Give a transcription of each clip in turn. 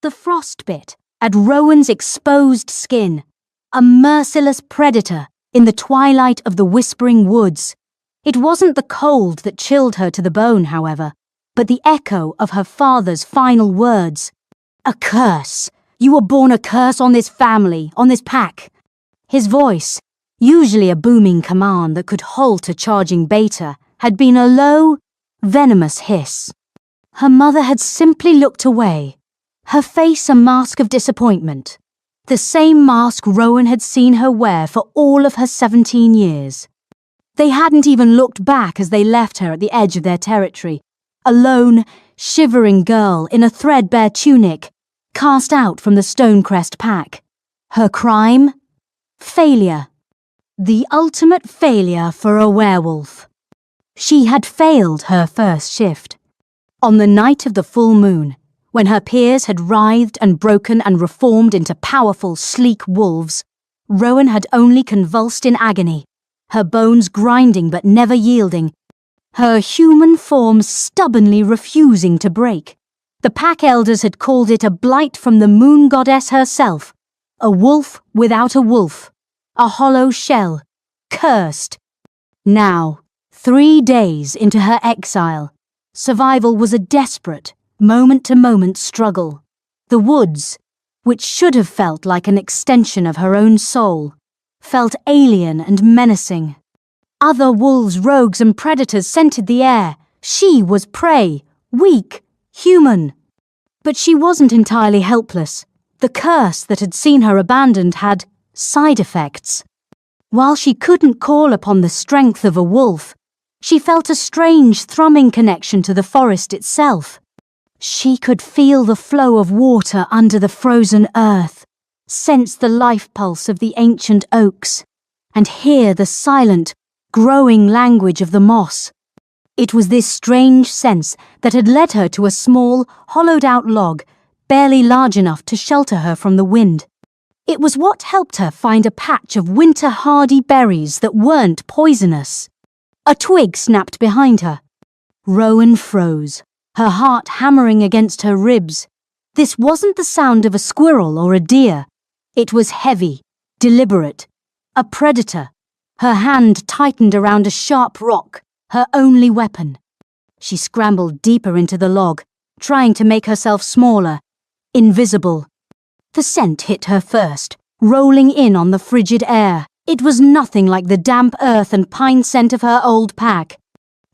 The frostbit at Rowan's exposed skin, a merciless predator in the twilight of the whispering woods. It wasn't the cold that chilled her to the bone, however, but the echo of her father's final words. "A curse! You were born a curse on this family, on this pack." His voice, usually a booming command that could halt a charging beta, had been a low, venomous hiss. Her mother had simply looked away, her face a mask of disappointment, the same mask Rowan had seen her wear for all of her 17 years. They hadn't even looked back as they left her at the edge of their territory, a lone, shivering girl in a threadbare tunic, cast out from the Stonecrest pack. Her crime? Failure. The ultimate failure for a werewolf. She had failed her first shift. On the night of the full moon, when her peers had writhed and broken and reformed into powerful, sleek wolves, Rowan had only convulsed in agony, her bones grinding but never yielding, her human form stubbornly refusing to break. The pack elders had called it a blight from the moon goddess herself, a wolf without a wolf, a hollow shell, cursed. Now, 3 days into her exile, survival was a desperate, moment-to-moment struggle. The woods, which should have felt like an extension of her own soul, felt alien and menacing. Other wolves, rogues and predators scented the air. She was prey, weak, human. But she wasn't entirely helpless. The curse that had seen her abandoned had side effects. While she couldn't call upon the strength of a wolf, she felt a strange thrumming connection to the forest itself. She could feel the flow of water under the frozen earth, sense the life pulse of the ancient oaks, and hear the silent, growing language of the moss. It was this strange sense that had led her to a small, hollowed-out log, barely large enough to shelter her from the wind. It was what helped her find a patch of winter-hardy berries that weren't poisonous. A twig snapped behind her. Rowan froze, her heart hammering against her ribs. This wasn't the sound of a squirrel or a deer. It was heavy, deliberate. A predator. Her hand tightened around a sharp rock, her only weapon. She scrambled deeper into the log, trying to make herself smaller, invisible. The scent hit her first, rolling in on the frigid air. It was nothing like the damp earth and pine scent of her old pack.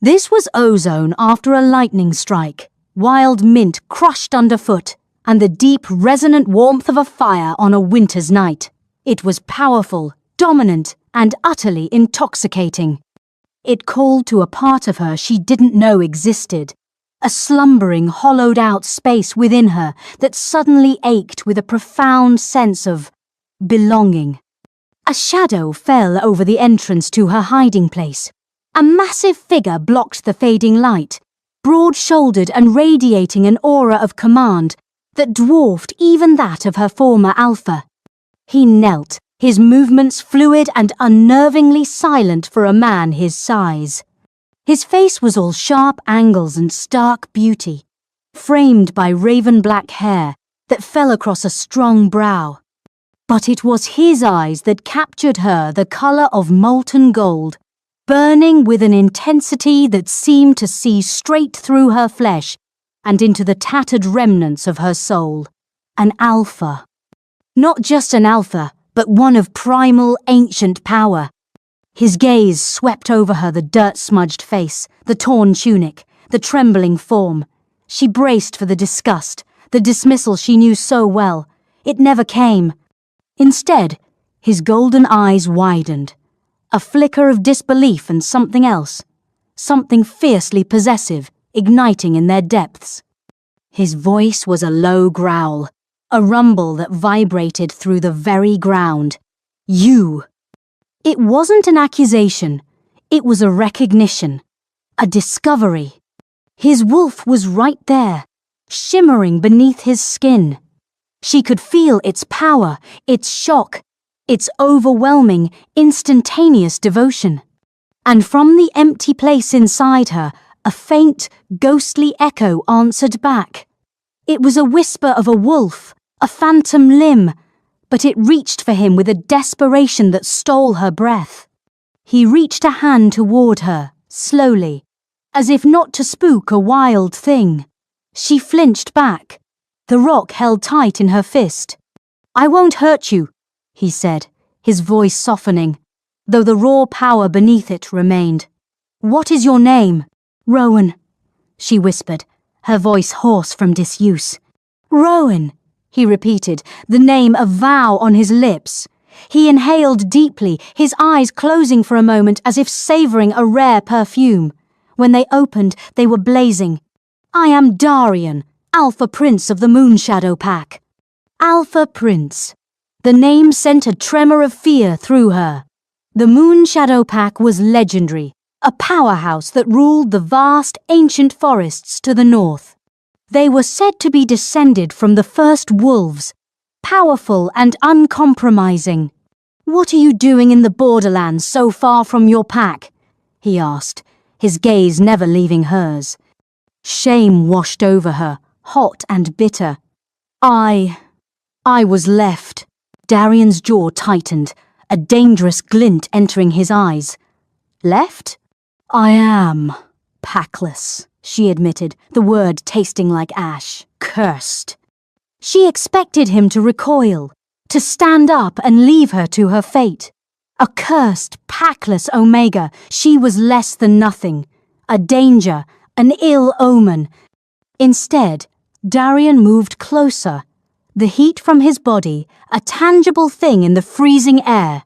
This was ozone after a lightning strike, wild mint crushed underfoot, and the deep, resonant warmth of a fire on a winter's night. It was powerful, dominant, and utterly intoxicating. It called to a part of her she didn't know existed, a slumbering, hollowed-out space within her that suddenly ached with a profound sense of belonging. A shadow fell over the entrance to her hiding place. A massive figure blocked the fading light, broad-shouldered and radiating an aura of command that dwarfed even that of her former alpha. He knelt, his movements fluid and unnervingly silent for a man his size. His face was all sharp angles and stark beauty, framed by raven-black hair that fell across a strong brow. But it was his eyes that captured her, the color of molten gold, burning with an intensity that seemed to see straight through her flesh and into the tattered remnants of her soul. An alpha. Not just an alpha, but one of primal, ancient power. His gaze swept over her, the dirt-smudged face, the torn tunic, the trembling form. She braced for the disgust, the dismissal she knew so well. It never came. Instead, his golden eyes widened, a flicker of disbelief and something else, something fiercely possessive, igniting in their depths. His voice was a low growl, a rumble that vibrated through the very ground. You! It wasn't an accusation, it was a recognition, a discovery. His wolf was right there, shimmering beneath his skin. She could feel its power, its shock, its overwhelming, instantaneous devotion. And from the empty place inside her, a faint, ghostly echo answered back. It was a whisper of a wolf, a phantom limb, but it reached for him with a desperation that stole her breath. He reached a hand toward her, slowly, as if not to spook a wild thing. She flinched back, the rock held tight in her fist. "I won't hurt you," he said, his voice softening, though the raw power beneath it remained. "What is your name?" "Rowan," she whispered, her voice hoarse from disuse. "Rowan," he repeated, the name a vow on his lips. He inhaled deeply, his eyes closing for a moment as if savouring a rare perfume. When they opened, they were blazing. "I am Darian, Alpha Prince of the Moonshadow Pack." Alpha Prince. The name sent a tremor of fear through her. The Moonshadow Pack was legendary, a powerhouse that ruled the vast, ancient forests to the north. They were said to be descended from the first wolves, powerful and uncompromising. "What are you doing in the borderlands so far from your pack?" he asked, his gaze never leaving hers. Shame washed over her, hot and bitter. I was left." Darian's jaw tightened, a dangerous glint entering his eyes. "Left?" "I am packless," she admitted, the word tasting like ash. "Cursed." She expected him to recoil, to stand up and leave her to her fate. A cursed, packless Omega, she was less than nothing, a danger, an ill omen. Instead, Darian moved closer, the heat from his body a tangible thing in the freezing air.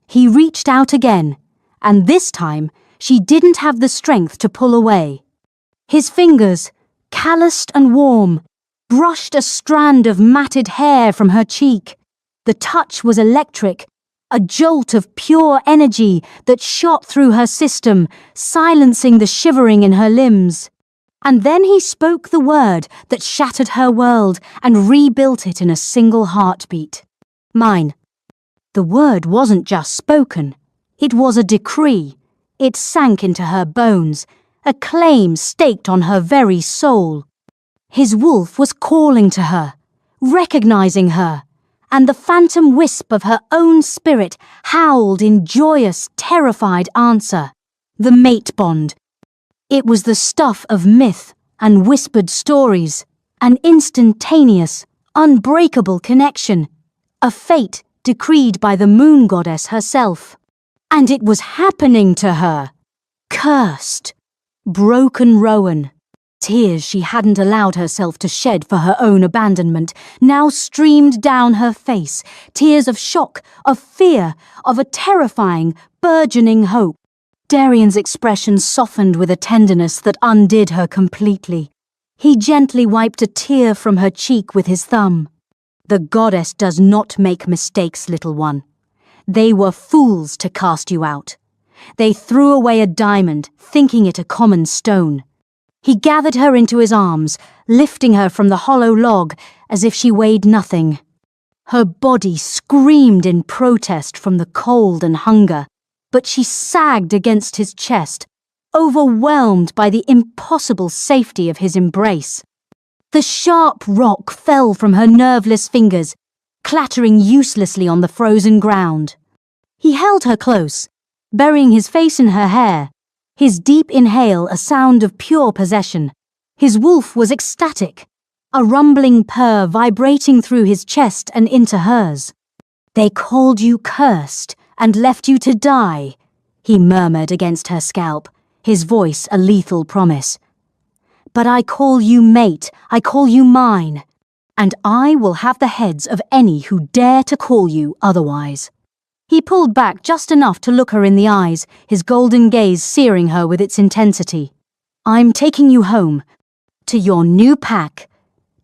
He reached out again, and this time she didn't have the strength to pull away. His fingers, calloused and warm, brushed a strand of matted hair from her cheek. The touch was electric, a jolt of pure energy that shot through her system, silencing the shivering in her limbs. And then he spoke the word that shattered her world and rebuilt it in a single heartbeat. "Mine." The word wasn't just spoken. It was a decree. It sank into her bones, a claim staked on her very soul. His wolf was calling to her, recognizing her, and the phantom wisp of her own spirit howled in joyous, terrified answer. The mate bond. It was the stuff of myth and whispered stories, an instantaneous, unbreakable connection, a fate decreed by the moon goddess herself. And it was happening to her. Cursed, broken Rowan. Tears she hadn't allowed herself to shed for her own abandonment now streamed down her face, tears of shock, of fear, of a terrifying, burgeoning hope. Darian's expression softened with a tenderness that undid her completely. He gently wiped a tear from her cheek with his thumb. "The goddess does not make mistakes, little one. They were fools to cast you out. They threw away a diamond, thinking it a common stone." He gathered her into his arms, lifting her from the hollow log as if she weighed nothing. Her body screamed in protest from the cold and hunger, but she sagged against his chest, overwhelmed by the impossible safety of his embrace. The sharp rock fell from her nerveless fingers, clattering uselessly on the frozen ground. He held her close, burying his face in her hair, his deep inhale a sound of pure possession. His wolf was ecstatic, a rumbling purr vibrating through his chest and into hers. "They called you cursed and left you to die," he murmured against her scalp, his voice a lethal promise. "But I call you mate, I call you mine, and I will have the heads of any who dare to call you otherwise." He pulled back just enough to look her in the eyes, his golden gaze searing her with its intensity. "I'm taking you home, to your new pack,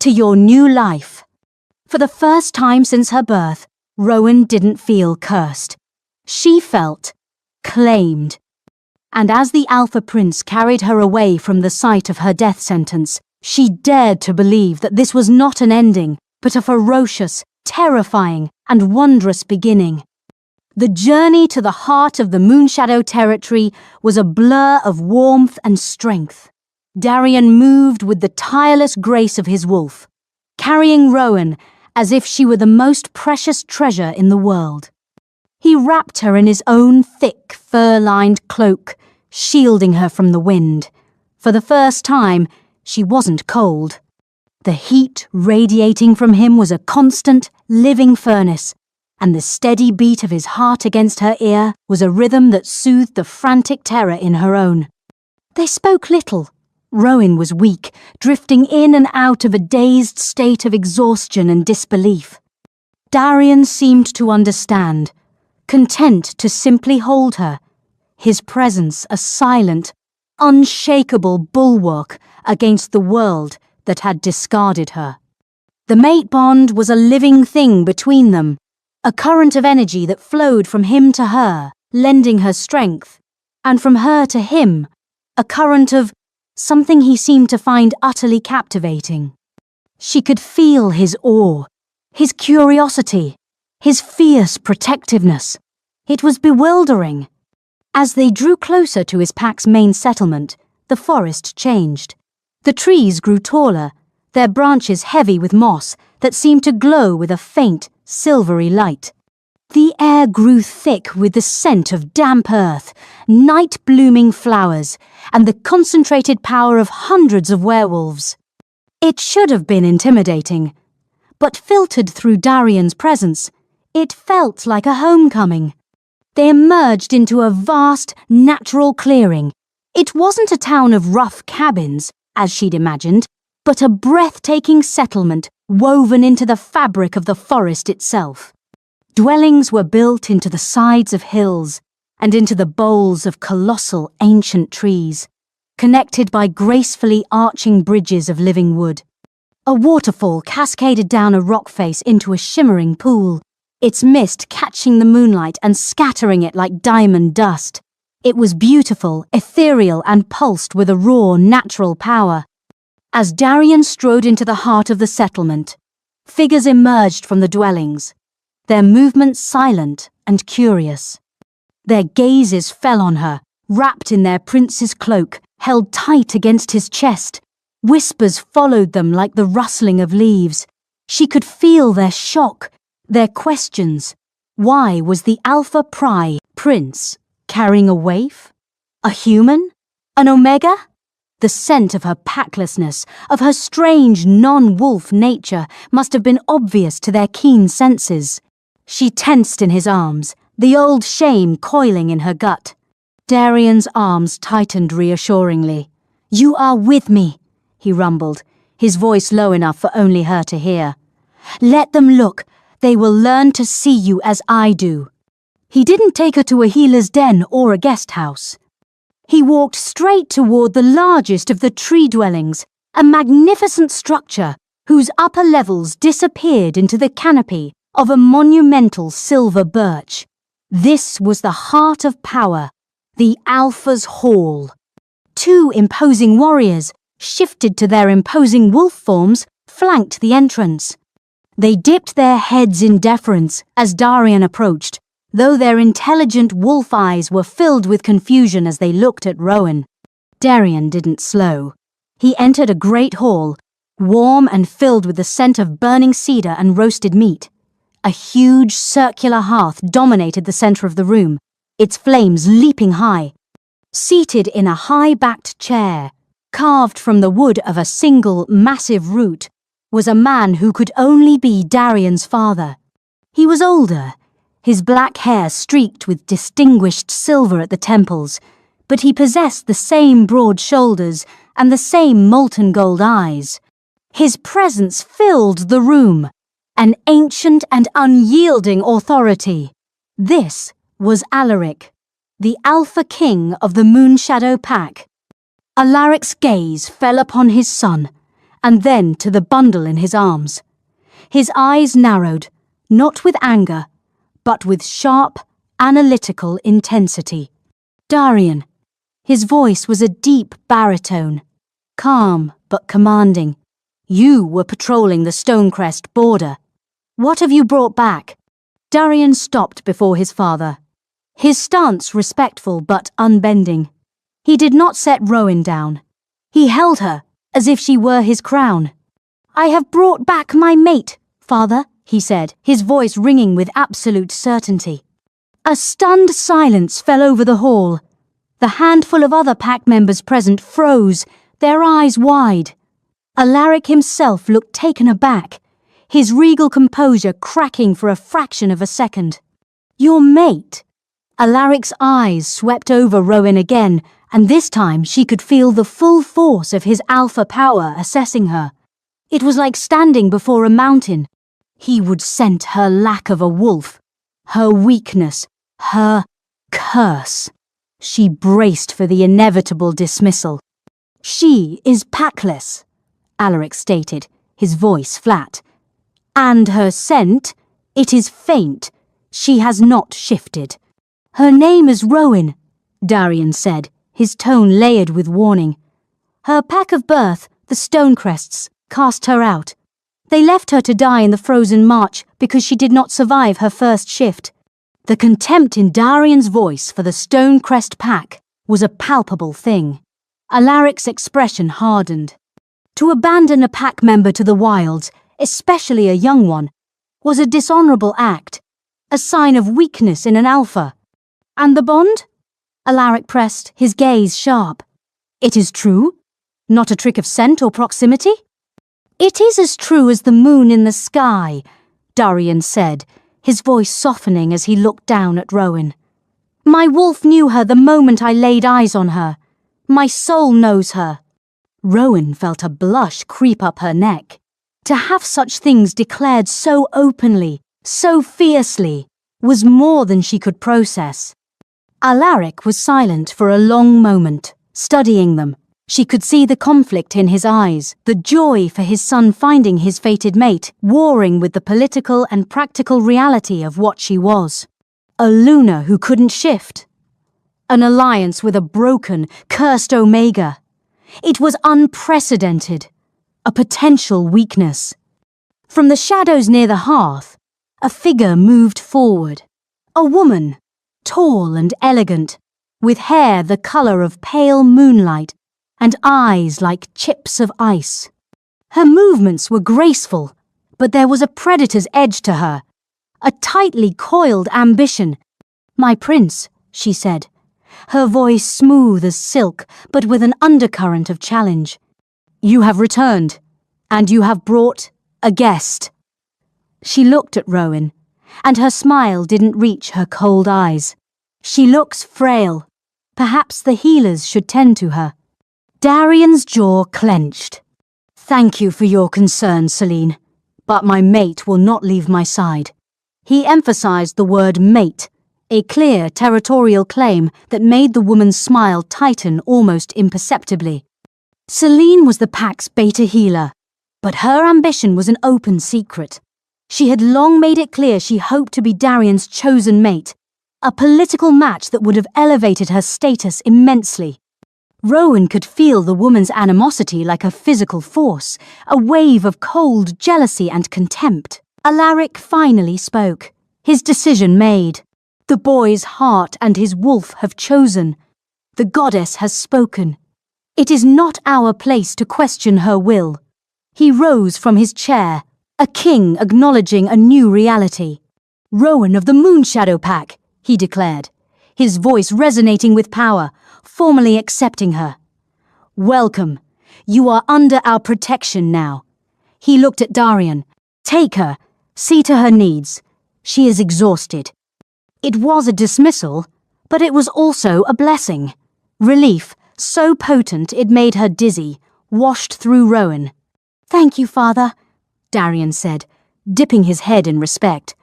to your new life." For the first time since her birth, Rowan didn't feel cursed. She felt claimed. And as the Alpha Prince carried her away from the site of her death sentence, she dared to believe that this was not an ending, but a ferocious, terrifying, and wondrous beginning. The journey to the heart of the Moonshadow territory was a blur of warmth and strength. Darian moved with the tireless grace of his wolf, carrying Rowan as if she were the most precious treasure in the world. He wrapped her in his own thick, fur-lined cloak, shielding her from the wind. For the first time, she wasn't cold. The heat radiating from him was a constant, living furnace, and the steady beat of his heart against her ear was a rhythm that soothed the frantic terror in her own. They spoke little. Rowan was weak, drifting in and out of a dazed state of exhaustion and disbelief. Darian seemed to understand, content to simply hold her, his presence a silent, unshakable bulwark against the world that had discarded her. The mate bond was a living thing between them, a current of energy that flowed from him to her, lending her strength, and from her to him, a current of something he seemed to find utterly captivating. She could feel his awe, his curiosity, his fierce protectiveness. It was bewildering. As they drew closer to his pack's main settlement, the forest changed. The trees grew taller, their branches heavy with moss that seemed to glow with a faint, silvery light. The air grew thick with the scent of damp earth, night-blooming flowers, and the concentrated power of hundreds of werewolves. It should have been intimidating, but filtered through Darian's presence, it felt like a homecoming. They emerged into a vast, natural clearing. It wasn't a town of rough cabins, as she'd imagined, but a breathtaking settlement woven into the fabric of the forest itself. Dwellings were built into the sides of hills and into the boles of colossal ancient trees, connected by gracefully arching bridges of living wood. A waterfall cascaded down a rock face into a shimmering pool, its mist catching the moonlight and scattering it like diamond dust. It was beautiful, ethereal, and pulsed with a raw, natural power. As Darian strode into the heart of the settlement, figures emerged from the dwellings, their movements silent and curious. Their gazes fell on her, wrapped in their prince's cloak, held tight against his chest. Whispers followed them like the rustling of leaves. She could feel their shock, their questions. Why was the Alpha Pri prince carrying a waif? A human? An Omega? The scent of her packlessness, of her strange non-wolf nature, must have been obvious to their keen senses. She tensed in his arms, the old shame coiling in her gut. Darian's arms tightened reassuringly. "You are with me," he rumbled, his voice low enough for only her to hear. "Let them look. They will learn to see you as I do." He didn't take her to a healer's den or a guest house. He walked straight toward the largest of the tree dwellings, a magnificent structure whose upper levels disappeared into the canopy of a monumental silver birch. This was the heart of power, the Alpha's Hall. Two imposing warriors, shifted to their imposing wolf forms, flanked the entrance. They dipped their heads in deference as Darian approached, though their intelligent wolf eyes were filled with confusion as they looked at Rowan. Darian didn't slow. He entered a great hall, warm and filled with the scent of burning cedar and roasted meat. A huge circular hearth dominated the center of the room, its flames leaping high. Seated in a high-backed chair, carved from the wood of a single massive root, was a man who could only be Darian's father. He was older, his black hair streaked with distinguished silver at the temples, but he possessed the same broad shoulders and the same molten gold eyes. His presence filled the room, an ancient and unyielding authority. This was Alaric, the Alpha King of the Moonshadow Pack. Alaric's gaze fell upon his son, and then to the bundle in his arms. His eyes narrowed, not with anger, but with sharp, analytical intensity. "Darian." His voice was a deep baritone, calm but commanding. "You were patrolling the Stonecrest border. What have you brought back?" Darian stopped before his father, his stance respectful but unbending. He did not set Rowan down. He held her as if she were his crown. "I have brought back my mate, father," he said, his voice ringing with absolute certainty. A stunned silence fell over the hall. The handful of other pack members present froze, their eyes wide. Alaric himself looked taken aback, his regal composure cracking for a fraction of a second. "Your mate?" Alaric's eyes swept over Rowan again, and this time she could feel the full force of his alpha power assessing her. It was like standing before a mountain. He would scent her lack of a wolf, her weakness, her curse. She braced for the inevitable dismissal. "She is packless," Alaric stated, his voice flat. "And her scent, it is faint. She has not shifted." "Her name is Rowan," Darian said, his tone layered with warning. "Her pack of birth, the Stonecrests, cast her out. They left her to die in the frozen march because she did not survive her first shift." The contempt in Darian's voice for the Stonecrest pack was a palpable thing. Alaric's expression hardened. To abandon a pack member to the wilds, especially a young one, was a dishonorable act, a sign of weakness in an alpha. "And the bond?" Alaric pressed, his gaze sharp. "It is true? Not a trick of scent or proximity?" "It is as true as the moon in the sky," Darian said, his voice softening as he looked down at Rowan. "My wolf knew her the moment I laid eyes on her. My soul knows her." Rowan felt a blush creep up her neck. To have such things declared so openly, so fiercely, was more than she could process. Alaric was silent for a long moment, studying them. She could see the conflict in his eyes, the joy for his son finding his fated mate, warring with the political and practical reality of what she was. A Luna who couldn't shift. An alliance with a broken, cursed Omega. It was unprecedented. A potential weakness. From the shadows near the hearth, a figure moved forward. A woman, tall and elegant, with hair the colour of pale moonlight and eyes like chips of ice. Her movements were graceful, but there was a predator's edge to her, a tightly coiled ambition. "My prince," she said, her voice smooth as silk, but with an undercurrent of challenge. "You have returned, and you have brought a guest." She looked at Rowan, and her smile didn't reach her cold eyes. "She looks frail. Perhaps the healers should tend to her." Darian's jaw clenched. "Thank you for your concern, Celine, but my mate will not leave my side." He emphasized the word mate, a clear territorial claim that made the woman's smile tighten almost imperceptibly. Celine was the pack's beta healer, but her ambition was an open secret. She had long made it clear she hoped to be Darian's chosen mate, a political match that would have elevated her status immensely. Rowan could feel the woman's animosity like a physical force, a wave of cold jealousy and contempt. Alaric finally spoke, his decision made. The boy's heart and his wolf have chosen. The goddess has spoken. It is not our place to question her will. He rose from his chair, a king acknowledging a new reality. "Rowan of the Moonshadow Pack," he declared, his voice resonating with power, formally accepting her. "Welcome. You are under our protection now." He looked at Darian. "Take her. See to her needs. She is exhausted." It was a dismissal, but it was also a blessing. Relief, so potent it made her dizzy, washed through Rowan. "Thank you, father," Darian said, dipping his head in respect.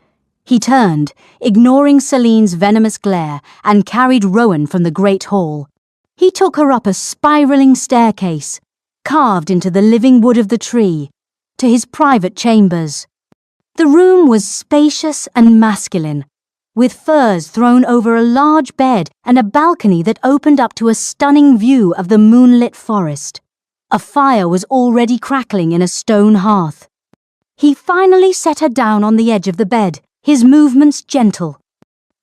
He turned, ignoring Celine's venomous glare, and carried Rowan from the great hall. He took her up a spiralling staircase, carved into the living wood of the tree, to his private chambers. The room was spacious and masculine, with furs thrown over a large bed and a balcony that opened up to a stunning view of the moonlit forest. A fire was already crackling in a stone hearth. He finally set her down on the edge of the bed, his movements gentle.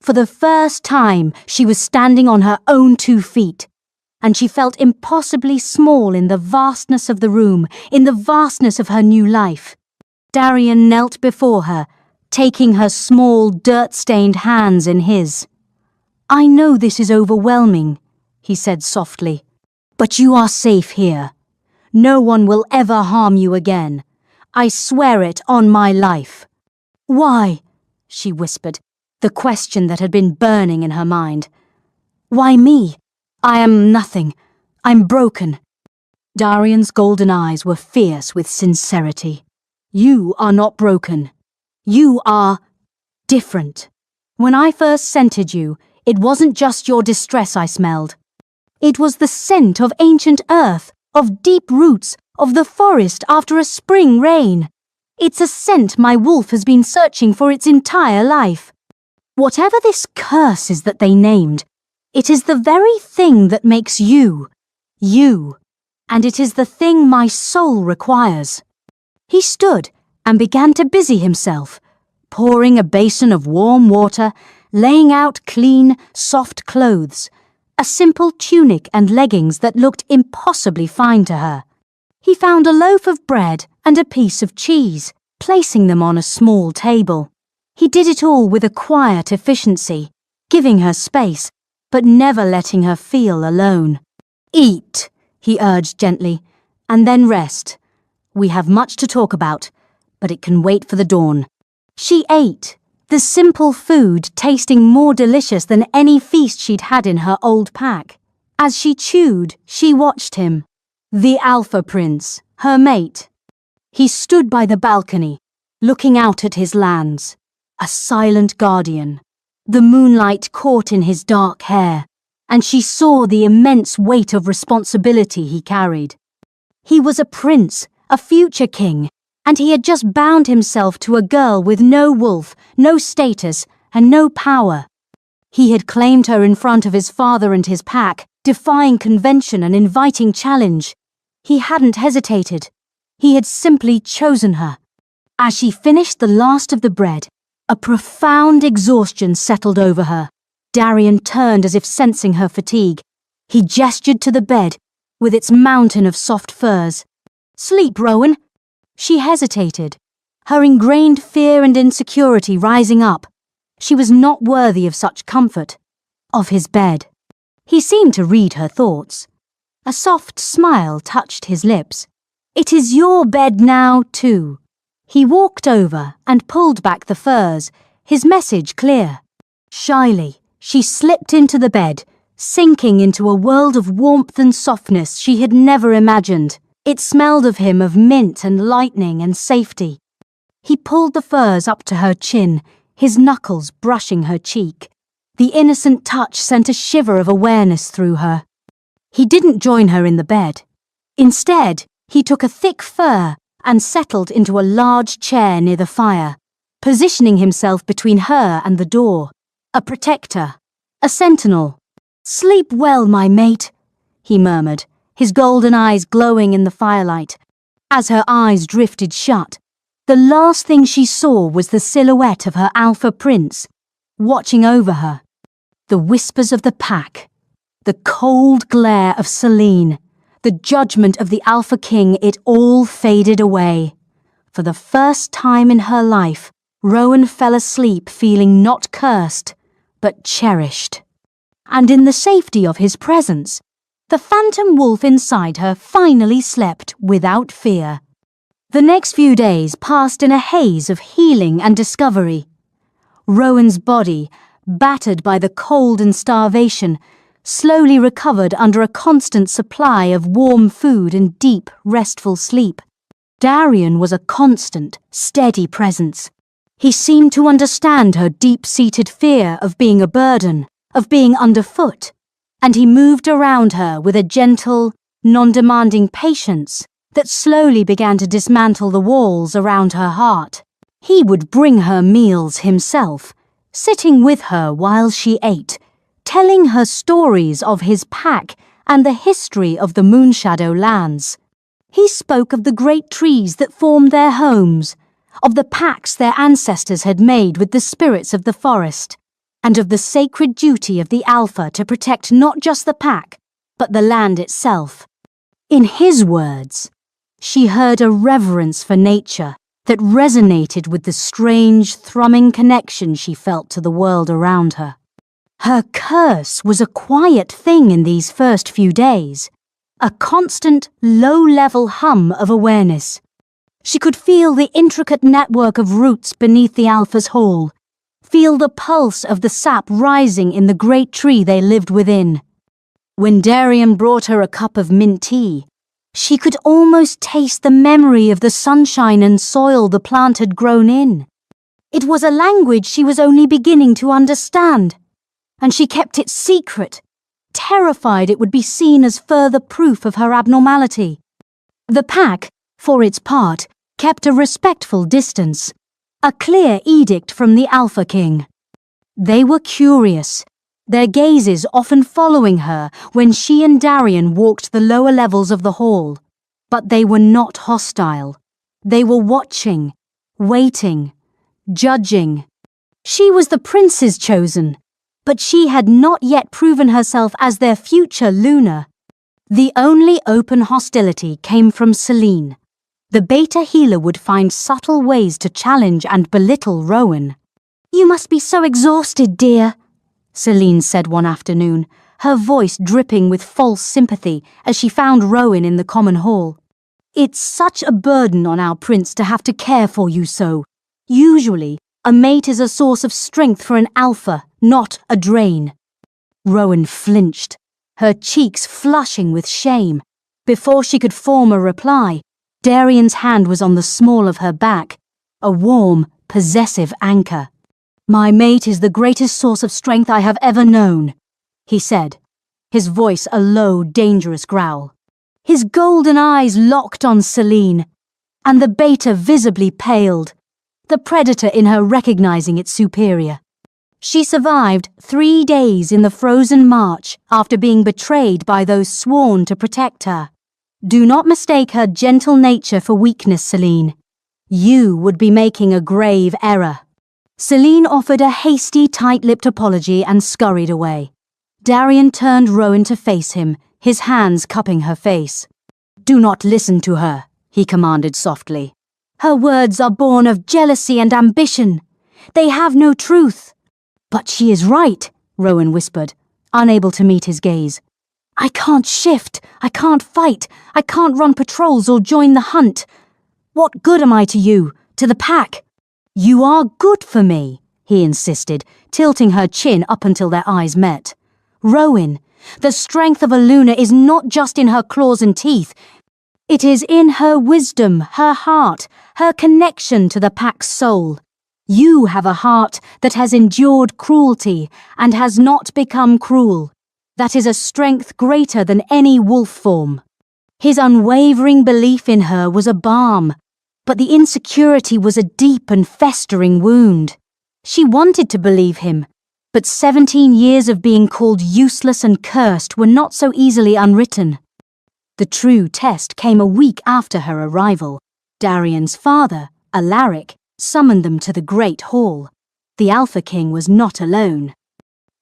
For the first time, she was standing on her own 2 feet. and she felt impossibly small in the vastness of the room, in the vastness of her new life. Darian knelt before her, taking her small, dirt-stained hands in his. "I know this is overwhelming," he said softly, "but you are safe here. No one will ever harm you again. I swear it on my life." "Why?" she whispered, the question that had been burning in her mind. "Why me? I am nothing. I'm broken." Darian's golden eyes were fierce with sincerity. "You are not broken. You are different. When I first scented you, it wasn't just your distress I smelled. It was the scent of ancient earth, of deep roots, of the forest after a spring rain. It's a scent my wolf has been searching for its entire life. Whatever this curse is that they named, it is the very thing that makes you, you, and it is the thing my soul requires." He stood and began to busy himself, pouring a basin of warm water, laying out clean, soft clothes, a simple tunic and leggings that looked impossibly fine to her. He found a loaf of bread and a piece of cheese, placing them on a small table. He did it all with a quiet efficiency, giving her space, but never letting her feel alone. "Eat," he urged gently, "and then rest. We have much to talk about, but it can wait for the dawn." She ate, the simple food tasting more delicious than any feast she'd had in her old pack. As she chewed, she watched him. The Alpha Prince, her mate. He stood by the balcony, looking out at his lands, a silent guardian. The moonlight caught in his dark hair, and she saw the immense weight of responsibility he carried. He was a prince, a future king, and he had just bound himself to a girl with no wolf, no status, and no power. He had claimed her in front of his father and his pack, defying convention and inviting challenge. He hadn't hesitated. He had simply chosen her. As she finished the last of the bread, a profound exhaustion settled over her. Darian turned as if sensing her fatigue. He gestured to the bed, with its mountain of soft furs. "Sleep, Rowan." She hesitated, her ingrained fear and insecurity rising up. She was not worthy of such comfort, of his bed. He seemed to read her thoughts. A soft smile touched his lips. "It is your bed now, too." He walked over and pulled back the furs, his message clear. Shyly, she slipped into the bed, sinking into a world of warmth and softness she had never imagined. It smelled of him of mint and lightning and safety. He pulled the furs up to her chin, his knuckles brushing her cheek. The innocent touch sent a shiver of awareness through her. He didn't join her in the bed. Instead, he took a thick fur and settled into a large chair near the fire, positioning himself between her and the door. A protector, a sentinel. "Sleep well, my mate," he murmured, his golden eyes glowing in the firelight. As her eyes drifted shut, the last thing she saw was the silhouette of her Alpha Prince, watching over her. The whispers of the pack, the cold glare of Selene, the judgment of the Alpha King, it all faded away. For the first time in her life, Rowan fell asleep feeling not cursed, but cherished. And in the safety of his presence, the phantom wolf inside her finally slept without fear. The next few days passed in a haze of healing and discovery. Rowan's body, battered by the cold and starvation, slowly recovered under a constant supply of warm food and deep, restful sleep. Darian was a constant, steady presence. He seemed to understand her deep-seated fear of being a burden, of being underfoot, and he moved around her with a gentle, non-demanding patience that slowly began to dismantle the walls around her heart. He would bring her meals himself, sitting with her while she ate, telling her stories of his pack and the history of the Moonshadow lands. He spoke of the great trees that formed their homes, of the pacts their ancestors had made with the spirits of the forest, and of the sacred duty of the Alpha to protect not just the pack, but the land itself. In his words, she heard a reverence for nature that resonated with the strange, thrumming connection she felt to the world around her. Her curse was a quiet thing in these first few days, a constant, low-level hum of awareness. She could feel the intricate network of roots beneath the Alpha's hall, feel the pulse of the sap rising in the great tree they lived within. When Darian brought her a cup of mint tea, she could almost taste the memory of the sunshine and soil the plant had grown in. It was a language she was only beginning to understand, and she kept it secret, terrified it would be seen as further proof of her abnormality. The pack, for its part, kept a respectful distance, a clear edict from the Alpha King. They were curious, their gazes often following her when she and Darian walked the lower levels of the hall. But they were not hostile. They were watching, waiting, judging. She was the prince's chosen, but she had not yet proven herself as their future Luna. The only open hostility came from Celine. The beta healer would find subtle ways to challenge and belittle Rowan. "You must be so exhausted, dear," Celine said one afternoon, her voice dripping with false sympathy as she found Rowan in the common hall. "It's such a burden on our prince to have to care for you so. Usually, a mate is a source of strength for an alpha, not a drain." Rowan flinched, her cheeks flushing with shame. Before she could form a reply, Darian's hand was on the small of her back, a warm, possessive anchor. "My mate is the greatest source of strength I have ever known," he said, his voice a low, dangerous growl. His golden eyes locked on Celine, and the beta visibly paled, the predator in her recognizing its superior. She survived 3 days in the frozen march after being betrayed by those sworn to protect her. Do not mistake her gentle nature for weakness, Celine. You would be making a grave error. Celine offered a hasty, tight-lipped apology and scurried away. Darian turned Rowan to face him, his hands cupping her face. "Do not listen to her," he commanded softly. "Her words are born of jealousy and ambition. They have no truth." "But she is right," Rowan whispered, unable to meet his gaze. "I can't shift, I can't fight, I can't run patrols or join the hunt. What good am I to you, to the pack?" "You are good for me," he insisted, tilting her chin up until their eyes met. "Rowan, the strength of a Luna is not just in her claws and teeth. It is in her wisdom, her heart, her connection to the pack's soul. You have a heart that has endured cruelty and has not become cruel. That is a strength greater than any wolf form." His unwavering belief in her was a balm, but the insecurity was a deep and festering wound. She wanted to believe him, but 17 years of being called useless and cursed were not so easily unwritten. The true test came a week after her arrival. Darian's father, Alaric, summoned them to the Great Hall. The Alpha King was not alone.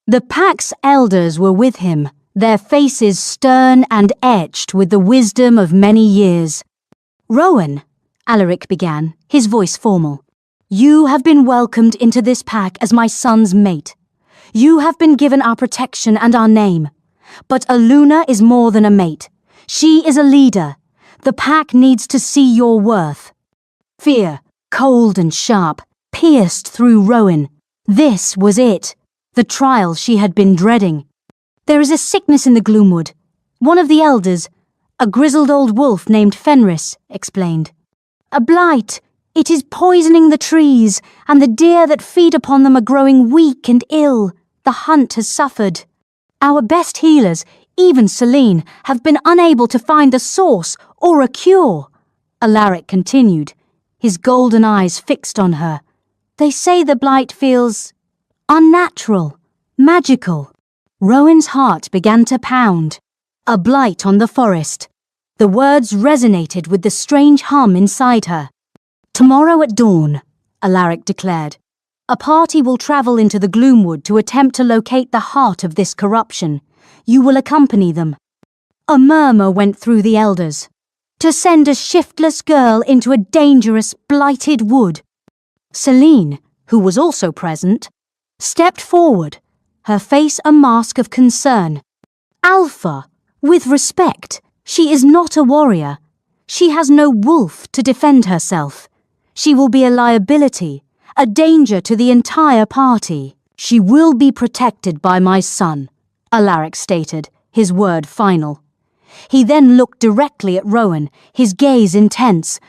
The pack's elders were with him, their faces stern and etched with the wisdom of many years. "Rowan," Alaric began, his voice formal, "you have been welcomed into this pack as my son's mate. You have been given our protection and our name. But a Luna is more than a mate. She is a leader. The pack needs to see your worth." Fear, cold and sharp, pierced through Rowan. This was it, the trial she had been dreading. "There is a sickness in the Gloomwood. One of the elders, a grizzled old wolf named Fenris, explained. A blight. It is poisoning the trees, and the deer that feed upon them are growing weak and ill. The hunt has suffered. Our best healers, even Celine, have been unable to find the source or a cure," Alaric continued, his golden eyes fixed on her. "They say the blight feels unnatural, magical." Rowan's heart began to pound. A blight on the forest. The words resonated with the strange hum inside her. "Tomorrow at dawn," Alaric declared, "a party will travel into the Gloomwood to attempt to locate the heart of this corruption. You will accompany them. A murmur went through the elders. To send a shiftless girl into a dangerous, blighted wood. Selene, who was also present, stepped forward, her face a mask of concern. Alpha, with respect, she is not a warrior. She has no wolf to defend herself. She will be a liability, a danger to the entire party. She will be protected by my son, Alaric stated, his word final. He then looked directly at Rowan, his gaze intense.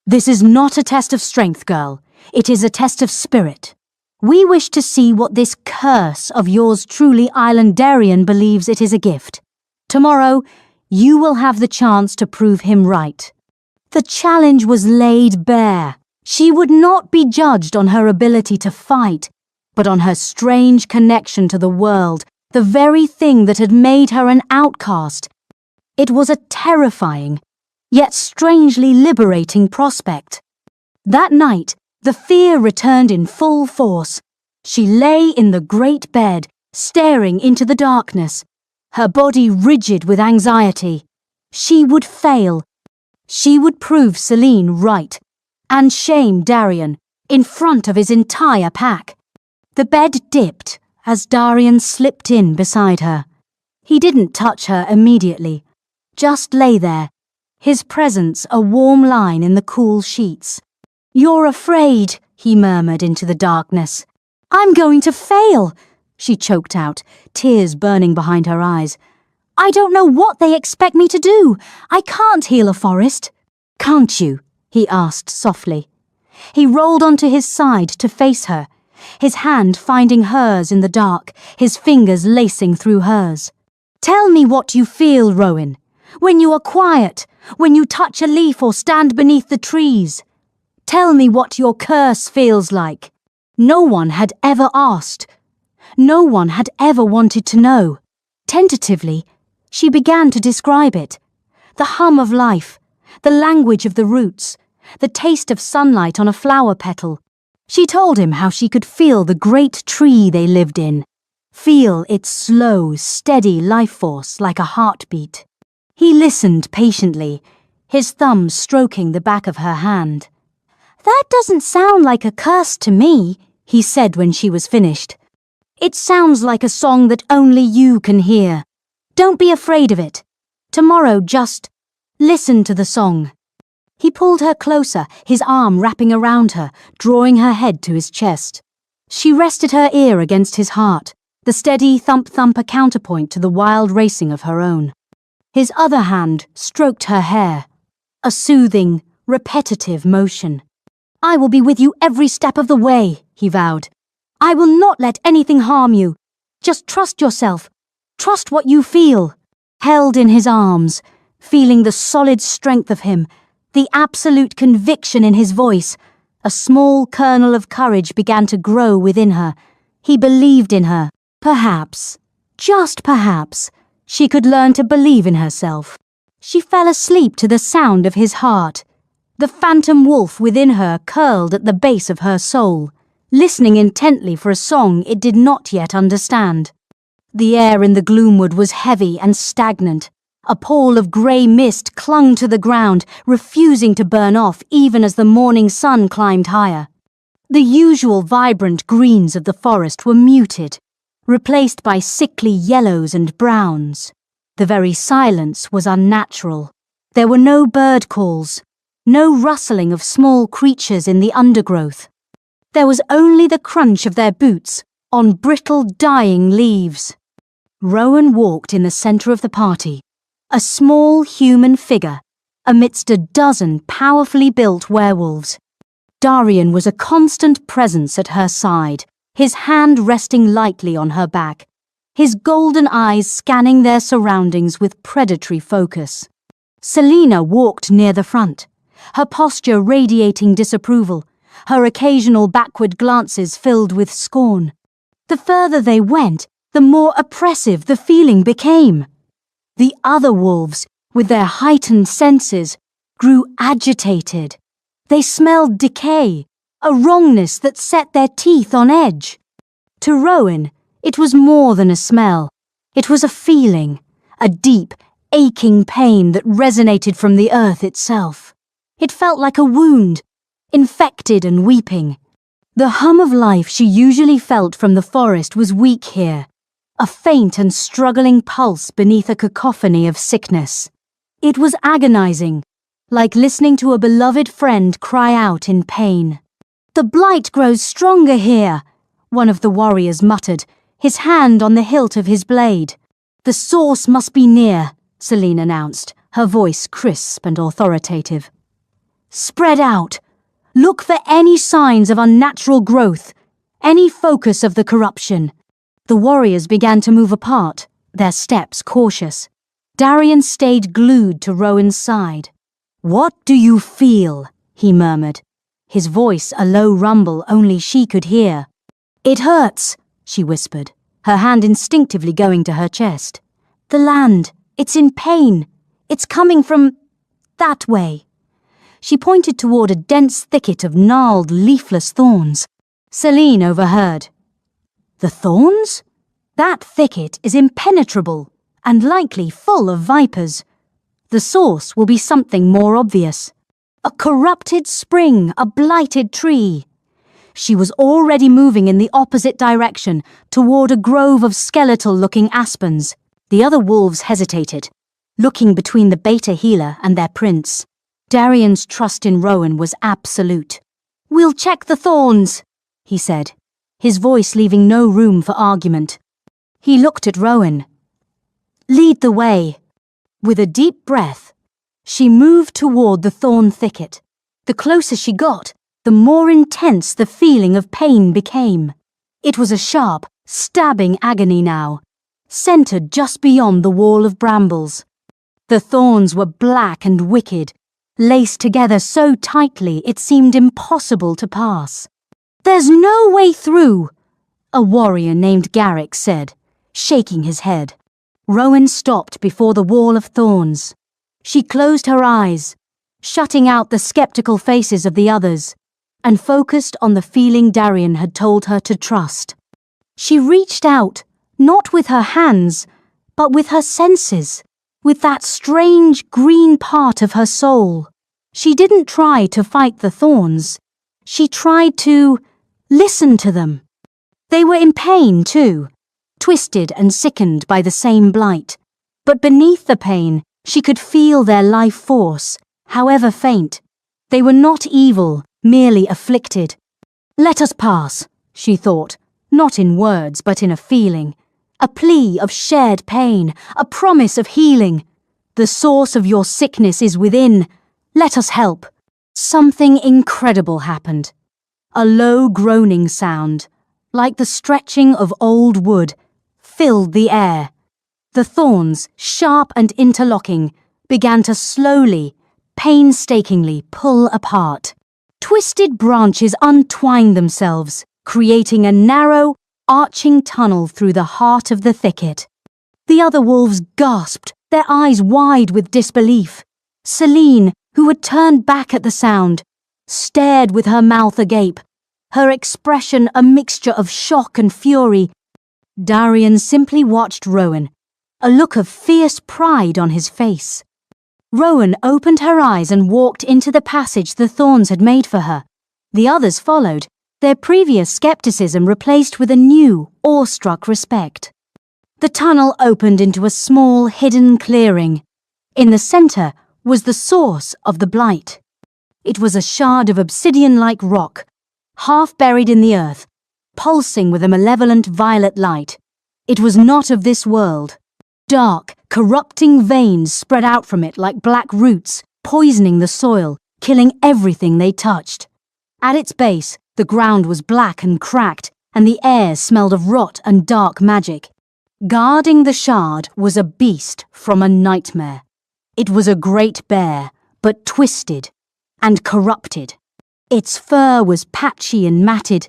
This is not a test of strength, girl. It is a test of spirit. We wish to see what this curse of yours truly Islandarian believes it is a gift. Tomorrow, you will have the chance to prove him right. The challenge was laid bare. She would not be judged on her ability to fight, but on her strange connection to the world, the very thing that had made her an outcast. It was a terrifying, yet strangely liberating prospect. That night, the fear returned in full force. She lay in the great bed, staring into the darkness, her body rigid with anxiety. She would fail. She would prove Selene right, and shame Darian in front of his entire pack. The bed dipped as Darian slipped in beside her. He didn't touch her immediately, just lay there, his presence a warm line in the cool sheets. You're afraid, he murmured into the darkness. I'm going to fail, she choked out, tears burning behind her eyes. I don't know what they expect me to do. I can't heal a forest. Can't you? He asked softly. He rolled onto his side to face her, his hand finding hers in the dark, his fingers lacing through hers. Tell me what you feel, Rowan, when you are quiet, when you touch a leaf or stand beneath the trees. Tell me what your curse feels like. No one had ever asked. No one had ever wanted to know. Tentatively, she began to describe it. The hum of life, the language of the roots, the taste of sunlight on a flower petal. She told him how she could feel the great tree they lived in, feel its slow, steady life force like a heartbeat. He listened patiently, his thumb stroking the back of her hand. That doesn't sound like a curse to me, he said when she was finished. It sounds like a song that only you can hear. Don't be afraid of it. Tomorrow just listen to the song. He pulled her closer, his arm wrapping around her, drawing her head to his chest. She rested her ear against his heart, the steady thump-thump a counterpoint to the wild racing of her own. His other hand stroked her hair, a soothing, repetitive motion. I will be with you every step of the way, he vowed. I will not let anything harm you. Just trust yourself. Trust what you feel. Held in his arms, feeling the solid strength of him, the absolute conviction in his voice, a small kernel of courage began to grow within her. He believed in her. Perhaps, just perhaps, she could learn to believe in herself. She fell asleep to the sound of his heart. The phantom wolf within her curled at the base of her soul, listening intently for a song it did not yet understand. The air in the gloomwood was heavy and stagnant. A pall of grey mist clung to the ground, refusing to burn off even as the morning sun climbed higher. The usual vibrant greens of the forest were muted, replaced by sickly yellows and browns. The very silence was unnatural. There were no bird calls, no rustling of small creatures in the undergrowth. There was only the crunch of their boots on brittle, dying leaves. Rowan walked in the centre of the party, a small human figure, amidst a dozen powerfully built werewolves. Darian was a constant presence at her side, his hand resting lightly on her back, his golden eyes scanning their surroundings with predatory focus. Selena walked near the front, her posture radiating disapproval, her occasional backward glances filled with scorn. The further they went, the more oppressive the feeling became. The other wolves, with their heightened senses, grew agitated. They smelled decay, a wrongness that set their teeth on edge. To Rowan, it was more than a smell. It was a feeling, a deep, aching pain that resonated from the earth itself. It felt like a wound, infected and weeping. The hum of life she usually felt from the forest was weak here, a faint and struggling pulse beneath a cacophony of sickness. It was agonizing, like listening to a beloved friend cry out in pain. "The blight grows stronger here," one of the warriors muttered, his hand on the hilt of his blade. "The source must be near," Celine announced, her voice crisp and authoritative. "Spread out. Look for any signs of unnatural growth, any focus of the corruption." The warriors began to move apart, their steps cautious. Darian stayed glued to Rowan's side. "What do you feel?" he murmured, his voice a low rumble only she could hear. "It hurts," she whispered, her hand instinctively going to her chest. "The land, it's in pain. It's coming from that way." She pointed toward a dense thicket of gnarled, leafless thorns. Celine overheard. "The thorns? That thicket is impenetrable, and likely full of vipers. The source will be something more obvious. A corrupted spring, a blighted tree." She was already moving in the opposite direction, toward a grove of skeletal-looking aspens. The other wolves hesitated, looking between the beta healer and their prince. Darian's trust in Rowan was absolute. "We'll check the thorns," he said, his voice leaving no room for argument. He looked at Rowan. "Lead the way." With a deep breath, she moved toward the thorn thicket. The closer she got, the more intense the feeling of pain became. It was a sharp, stabbing agony now, centered just beyond the wall of brambles. The thorns were black and wicked, laced together so tightly it seemed impossible to pass. "There's no way through," a warrior named Garrick said, shaking his head. Rowan stopped before the wall of thorns. She closed her eyes, shutting out the skeptical faces of the others, and focused on the feeling Darian had told her to trust. She reached out, not with her hands, but with her senses, with that strange green part of her soul. She didn't try to fight the thorns. She tried to listen to them. They were in pain, too, twisted and sickened by the same blight. But beneath the pain, she could feel their life force, however faint. They were not evil, merely afflicted. "Let us pass," she thought, not in words but in a feeling. A plea of shared pain, a promise of healing. "The source of your sickness is within. Let us help." Something incredible happened. A low groaning sound, like the stretching of old wood, filled the air. The thorns, sharp and interlocking, began to slowly, painstakingly pull apart. Twisted branches untwined themselves, creating a narrow, arching tunnel through the heart of the thicket. The other wolves gasped, their eyes wide with disbelief. Celine, who had turned back at the sound, stared with her mouth agape, her expression a mixture of shock and fury. Darian simply watched Rowan, a look of fierce pride on his face. Rowan opened her eyes and walked into the passage the thorns had made for her. The others followed, their previous skepticism replaced with a new, awestruck respect. The tunnel opened into a small, hidden clearing. In the center was the source of the blight. It was a shard of obsidian-like rock, half buried in the earth, pulsing with a malevolent violet light. It was not of this world. Dark, corrupting veins spread out from it like black roots, poisoning the soil, killing everything they touched. At its base, the ground was black and cracked, and the air smelled of rot and dark magic. Guarding the shard was a beast from a nightmare. It was a great bear, but twisted and corrupted. Its fur was patchy and matted.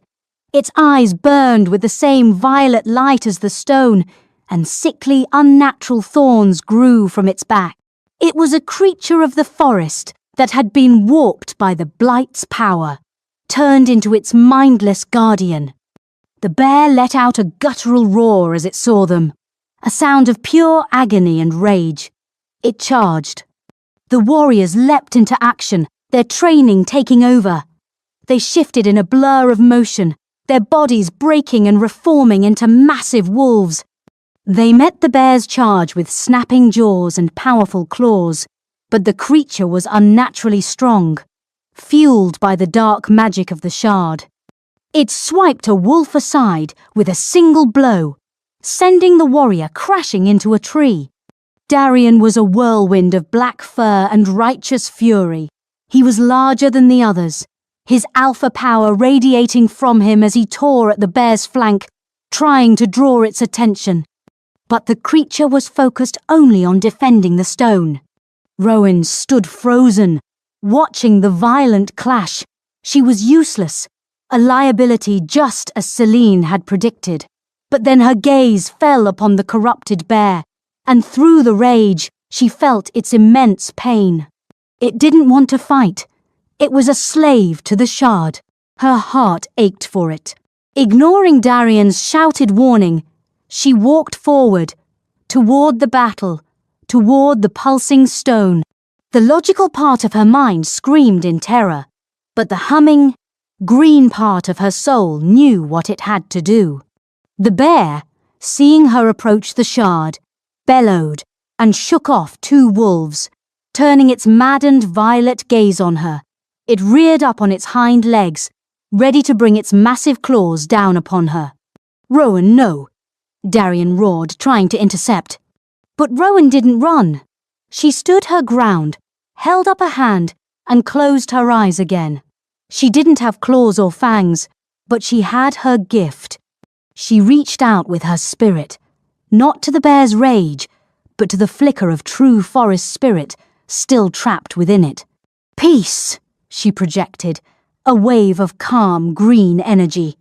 Its eyes burned with the same violet light as the stone, and sickly, unnatural thorns grew from its back. It was a creature of the forest that had been warped by the blight's power, turned into its mindless guardian. The bear let out a guttural roar as it saw them, a sound of pure agony and rage. It charged. The warriors leapt into action, their training taking over. They shifted in a blur of motion, their bodies breaking and reforming into massive wolves. They met the bear's charge with snapping jaws and powerful claws, but the creature was unnaturally strong, fueled by the dark magic of the shard. It swiped a wolf aside with a single blow, sending the warrior crashing into a tree. Darian was a whirlwind of black fur and righteous fury. He was larger than the others, his alpha power radiating from him as he tore at the bear's flank, trying to draw its attention. But the creature was focused only on defending the stone. Rowan stood frozen, watching the violent clash. She was useless, a liability just as Celine had predicted. But then her gaze fell upon the corrupted bear, and through the rage, she felt its immense pain. It didn't want to fight. It was a slave to the shard. Her heart ached for it. Ignoring Darian's shouted warning, she walked forward, toward the battle, toward the pulsing stone. The logical part of her mind screamed in terror, but the humming, green part of her soul knew what it had to do. The bear, seeing her approach the shard, bellowed and shook off two wolves, turning its maddened violet gaze on her. It reared up on its hind legs, ready to bring its massive claws down upon her. "Rowan, no!" Darian roared, trying to intercept. But Rowan didn't run. She stood her ground, held up a hand, and closed her eyes again. She didn't have claws or fangs, but she had her gift. She reached out with her spirit, not to the bear's rage, but to the flicker of true forest spirit still trapped within it. "Peace," she projected, a wave of calm green energy.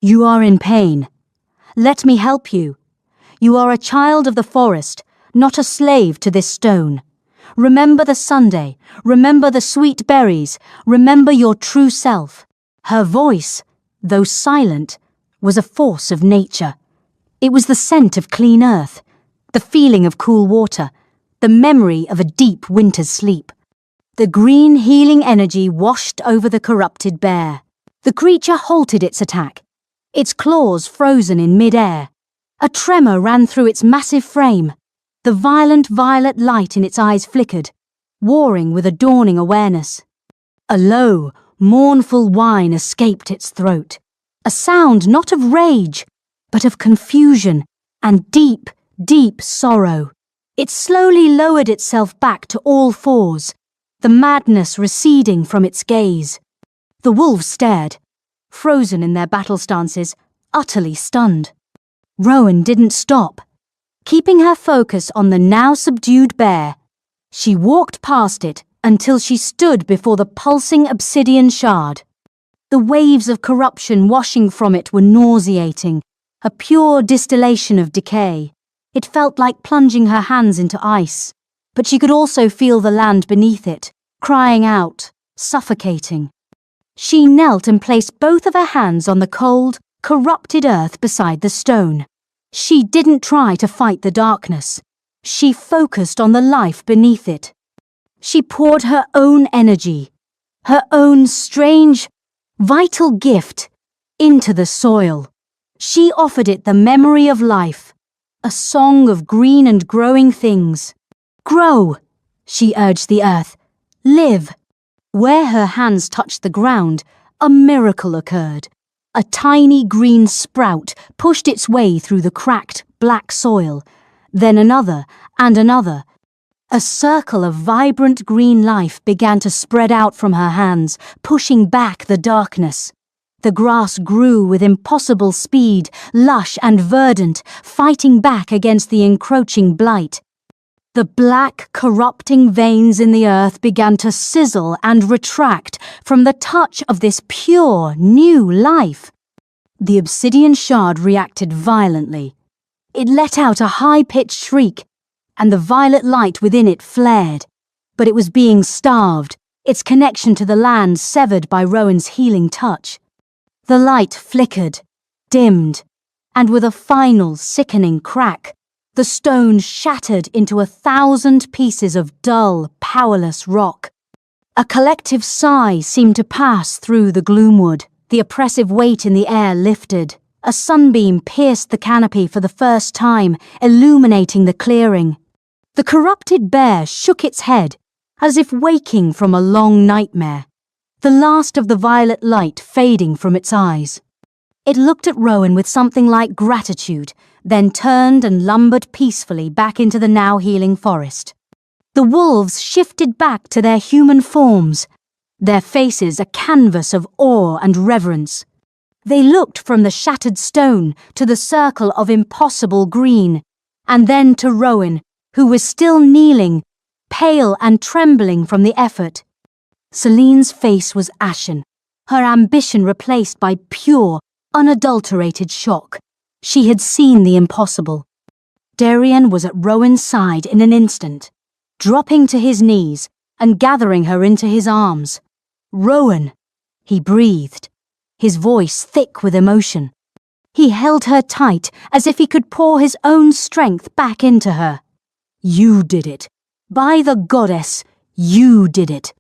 "You are in pain. Let me help you. You are a child of the forest, not a slave to this stone. Remember the Sunday, remember the sweet berries, remember your true self." Her voice, though silent, was a force of nature. It was the scent of clean earth, the feeling of cool water, the memory of a deep winter's sleep. The green healing energy washed over the corrupted bear. The creature halted its attack, its claws frozen in mid-air. A tremor ran through its massive frame. The violent violet light in its eyes flickered, warring with a dawning awareness. A low, mournful whine escaped its throat, a sound not of rage, but of confusion and deep, deep sorrow. It slowly lowered itself back to all fours, the madness receding from its gaze. The wolves stared, frozen in their battle stances, utterly stunned. Rowan didn't stop. Keeping her focus on the now subdued bear, she walked past it until she stood before the pulsing obsidian shard. The waves of corruption washing from it were nauseating, a pure distillation of decay. It felt like plunging her hands into ice, but she could also feel the land beneath it, crying out, suffocating. She knelt and placed both of her hands on the cold, corrupted earth beside the stone. She didn't try to fight the darkness. She focused on the life beneath it. She poured her own energy, her own strange, vital gift, into the soil. She offered it the memory of life, a song of green and growing things. "Grow," she urged the earth. "Live." Where her hands touched the ground, a miracle occurred. A tiny green sprout pushed its way through the cracked, black soil, then another and another. A circle of vibrant green life began to spread out from her hands, pushing back the darkness. The grass grew with impossible speed, lush and verdant, fighting back against the encroaching blight. The black, corrupting veins in the earth began to sizzle and retract from the touch of this pure, new life. The obsidian shard reacted violently. It let out a high-pitched shriek, and the violet light within it flared. But it was being starved, its connection to the land severed by Rowan's healing touch. The light flickered, dimmed, and with a final, sickening crack, The stone shattered into 1,000 pieces of dull, powerless rock. A collective sigh seemed to pass through the gloomwood. The oppressive weight in the air lifted. A sunbeam pierced the canopy for the first time, illuminating the clearing. The corrupted bear shook its head, as if waking from a long nightmare, the last of the violet light fading from its eyes. It looked at Rowan with something like gratitude, then turned and lumbered peacefully back into the now healing forest. The wolves shifted back to their human forms, their faces a canvas of awe and reverence. They looked from the shattered stone to the circle of impossible green, and then to Rowan, who was still kneeling, pale and trembling from the effort. Celine's face was ashen, her ambition replaced by pure, unadulterated shock. She had seen the impossible. Darien was at Rowan's side in an instant, dropping to his knees and gathering her into his arms. "Rowan," he breathed, his voice thick with emotion. He held her tight as if he could pour his own strength back into her. "You did it. By the goddess, you did it."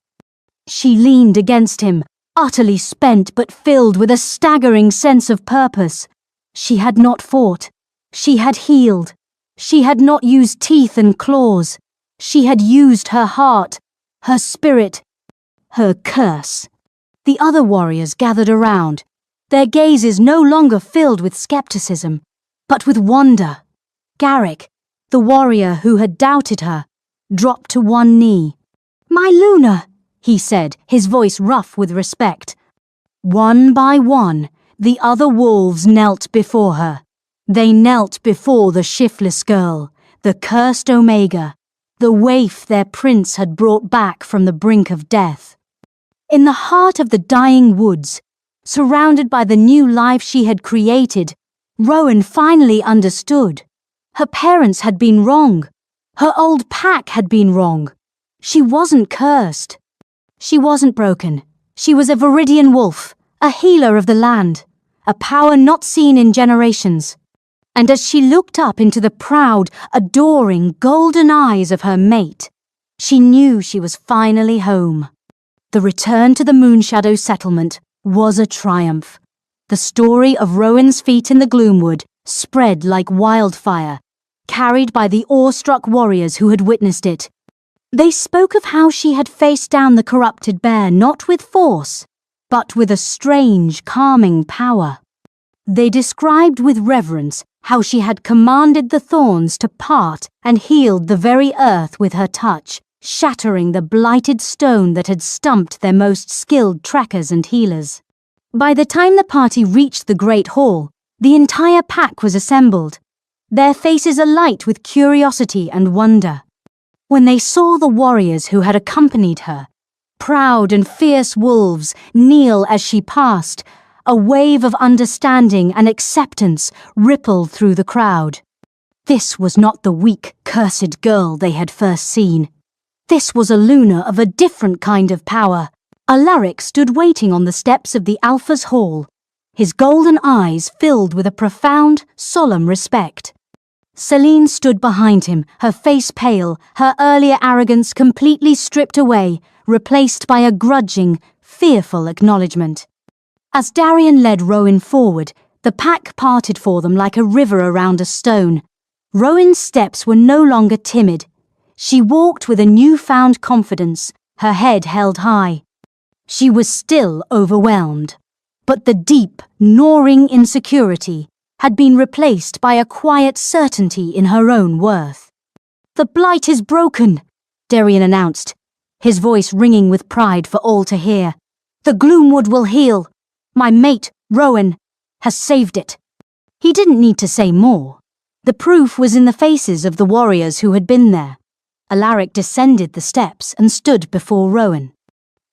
She leaned against him, utterly spent but filled with a staggering sense of purpose. She had not fought. She had healed. She had not used teeth and claws. She had used her heart, her spirit, her curse. The other warriors gathered around, their gazes no longer filled with skepticism, but with wonder. Garrick, the warrior who had doubted her, dropped to one knee. "My Luna," he said, his voice rough with respect. One by one, the other wolves knelt before her. They knelt before the shiftless girl, the cursed Omega, the waif their prince had brought back from the brink of death. In the heart of the dying woods, surrounded by the new life she had created, Rowan finally understood. Her parents had been wrong. Her old pack had been wrong. She wasn't cursed. She wasn't broken. She was a Viridian wolf, a healer of the land, a power not seen in generations. And as she looked up into the proud, adoring, golden eyes of her mate, she knew she was finally home. The return to the Moonshadow settlement was a triumph. The story of Rowan's feat in the gloomwood spread like wildfire, carried by the awestruck warriors who had witnessed it. They spoke of how she had faced down the corrupted bear not with force, but with a strange, calming power. They described with reverence how she had commanded the thorns to part and healed the very earth with her touch, shattering the blighted stone that had stumped their most skilled trackers and healers. By the time the party reached the Great Hall, the entire pack was assembled, their faces alight with curiosity and wonder. When they saw the warriors who had accompanied her, proud and fierce wolves, kneel as she passed, a wave of understanding and acceptance rippled through the crowd. This was not the weak, cursed girl they had first seen. This was a Luna of a different kind of power. Alaric stood waiting on the steps of the Alpha's hall, his golden eyes filled with a profound, solemn respect. Celine stood behind him, her face pale, her earlier arrogance completely stripped away, replaced by a grudging, fearful acknowledgement. As Darien led Rowan forward, the pack parted for them like a river around a stone. Rowan's steps were no longer timid. She walked with a newfound confidence, her head held high. She was still overwhelmed, but the deep, gnawing insecurity had been replaced by a quiet certainty in her own worth. "The blight is broken," Darien announced, his voice ringing with pride for all to hear. "The gloomwood will heal. My mate, Rowan, has saved it." He didn't need to say more. The proof was in the faces of the warriors who had been there. Alaric descended the steps and stood before Rowan.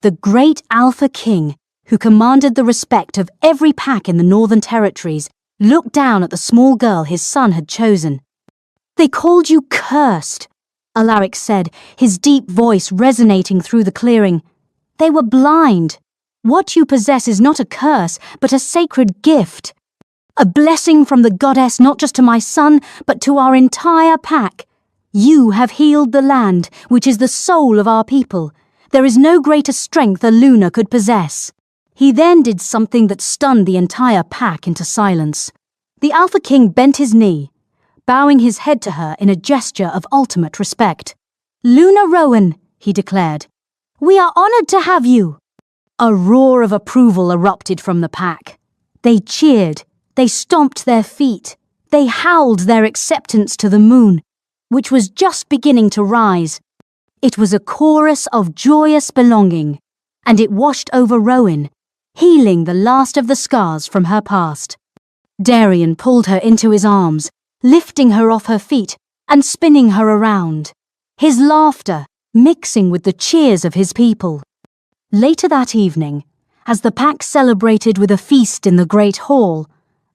The great Alpha King, who commanded the respect of every pack in the Northern Territories, looked down at the small girl his son had chosen. "They called you cursed," Alaric said, his deep voice resonating through the clearing. "They were blind. What you possess is not a curse, but a sacred gift." A blessing from the goddess not just to my son, but to our entire pack. You have healed the land, which is the soul of our people. There is no greater strength a Luna could possess." He then did something that stunned the entire pack into silence. The Alpha King bent his knee, bowing his head to her in a gesture of ultimate respect. "Luna Rowan," he declared, "we are honored to have you." A roar of approval erupted from the pack. They cheered, they stomped their feet, they howled their acceptance to the moon, which was just beginning to rise. It was a chorus of joyous belonging, and it washed over Rowan, healing the last of the scars from her past. Darian pulled her into his arms, lifting her off her feet and spinning her around, his laughter mixing with the cheers of his people. Later that evening, as the pack celebrated with a feast in the great hall,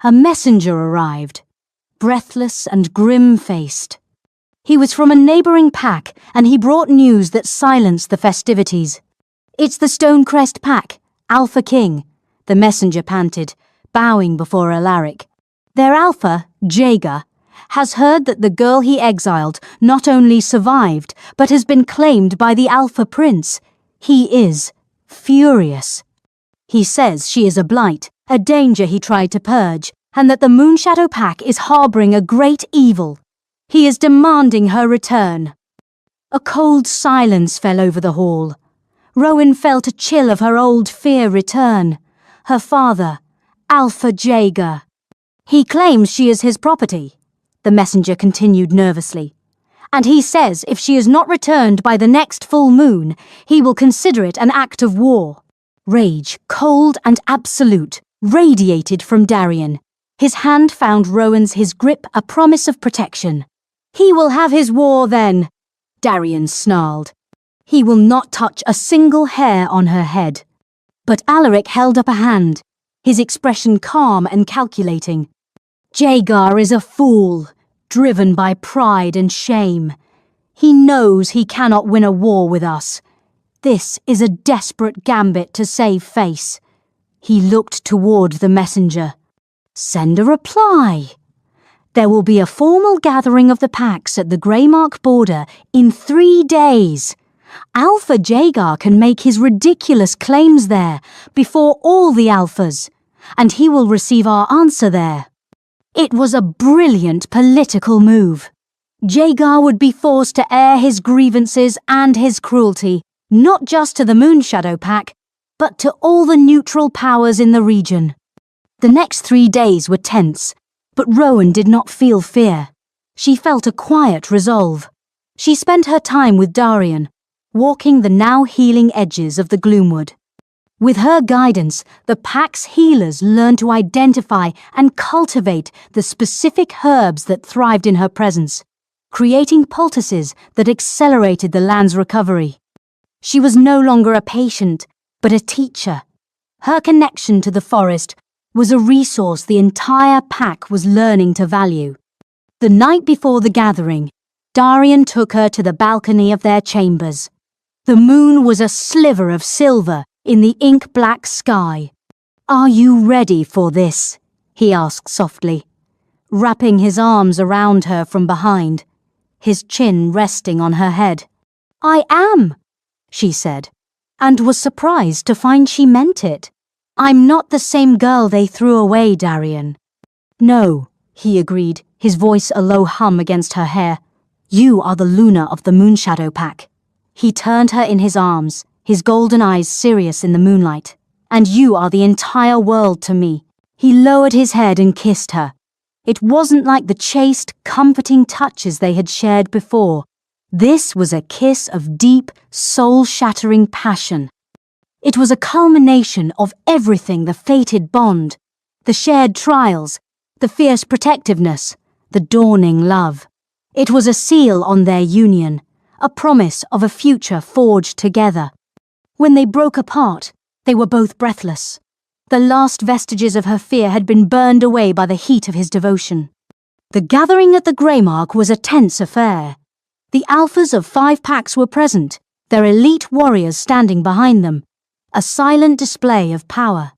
a messenger arrived, breathless and grim-faced. He was from a neighbouring pack, and he brought news that silenced the festivities. "It's the Stonecrest pack, Alpha King," the messenger panted, bowing before Alaric. "Their Alpha, Jaeger, has heard that the girl he exiled not only survived, but has been claimed by the Alpha Prince. He is furious. He says she is a blight, a danger he tried to purge, and that the Moonshadow Pack is harbouring a great evil. He is demanding her return." A cold silence fell over the hall. Rowan felt a chill of her old fear return. Her father, Alpha Jaeger. "He claims she is his property," the messenger continued nervously. "And he says if she is not returned by the next full moon, he will consider it an act of war." Rage, cold and absolute, radiated from Darian. His hand found Rowan's, his grip a promise of protection. "He will have his war then," Darian snarled. "He will not touch a single hair on her head." But Alaric held up a hand, his expression calm and calculating. "Jaeger is a fool, driven by pride and shame. He knows he cannot win a war with us. This is a desperate gambit to save face." He looked toward the messenger. "Send a reply. There will be a formal gathering of the packs at the Greymark border in 3 days. Alpha Jaeger can make his ridiculous claims there before all the Alphas, and he will receive our answer there." It was a brilliant political move. Jaeger would be forced to air his grievances and his cruelty, not just to the Moonshadow Pack, but to all the neutral powers in the region. The next 3 days were tense, but Rowan did not feel fear. She felt a quiet resolve. She spent her time with Darian, walking the now healing edges of the Gloomwood. With her guidance, the pack's healers learned to identify and cultivate the specific herbs that thrived in her presence, creating poultices that accelerated the land's recovery. She was no longer a patient, but a teacher. Her connection to the forest was a resource the entire pack was learning to value. The night before the gathering, Darian took her to the balcony of their chambers. The moon was a sliver of silver in the ink-black sky. "Are you ready for this?" he asked softly, wrapping his arms around her from behind, his chin resting on her head. "I am," she said, and was surprised to find she meant it. "I'm not the same girl they threw away, Darian." "No," he agreed, his voice a low hum against her hair. "You are the Luna of the Moonshadow Pack." He turned her in his arms, his golden eyes serious in the moonlight. "And you are the entire world to me." He lowered his head and kissed her. It wasn't like the chaste, comforting touches they had shared before. This was a kiss of deep, soul-shattering passion. It was a culmination of everything: the fated bond, the shared trials, the fierce protectiveness, the dawning love. It was a seal on their union, a promise of a future forged together. When they broke apart, they were both breathless. The last vestiges of her fear had been burned away by the heat of his devotion. The gathering at the Greymark was a tense affair. The Alphas of 5 packs were present, their elite warriors standing behind them, a silent display of power.